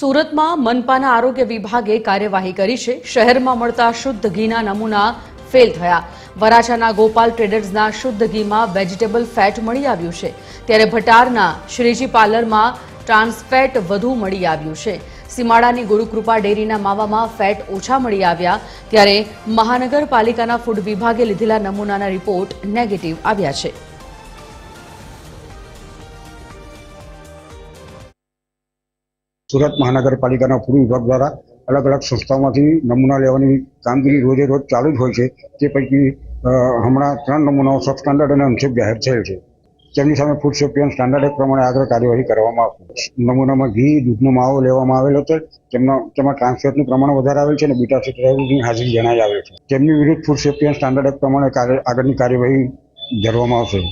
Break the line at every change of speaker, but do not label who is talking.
સુરતમાં મનપાના આરોગ્ય વિભાગે કાર્યવાહી કરી છે। શહેરમાં મળતા શુદ્ધ ઘીના નમૂના ફેલ થયા। વરાછાના ગોપાલ ટ્રેડર્સના શુદ્ધ ઘીમાં વેજીટેબલ ફેટ મળી આવ્યું છે, ત્યારે ભટારના શ્રીજી પાર્લરમાં ટ્રાન્સફેટ વધુ મળી આવ્યું છે। સીમાડાની ગુરુકૃપા ડેરીના માવામાં ફેટ ઓછા મળી આવ્યા, ત્યારે મહાનગરપાલિકાના ફૂડ વિભાગે લીધેલા નમૂનાના રિપોર્ટ નેગેટિવ આવ્યા છે।
सूरत महानगरपालिका फूड विभाग द्वारा अलग अलग संस्थाओं नमूना लेवानी कामगीरी रोजे रोज चालू ज होय छे। ते पैकी हमणां 3 नमूनाओं सब स्टांडर्ड अने अनसेफ जाहिर थयेल छे। तेमनी सामे food safety and standard act प्रमाणे आगळ कार्यवाही करवामां आवशे। नमूनामां घी दूधनो माવો लेवामां आवेलो हतो, तेमां ट्रांसफेटनुं प्रमाण વધારે आवेल छे अने बीटा सेटराइडनी हाजरी जणाई आवेल छे। तेमनी विरुद्ध food safety and standard act प्रमाणे आगळनी कार्यवाही धरवामां आवशे।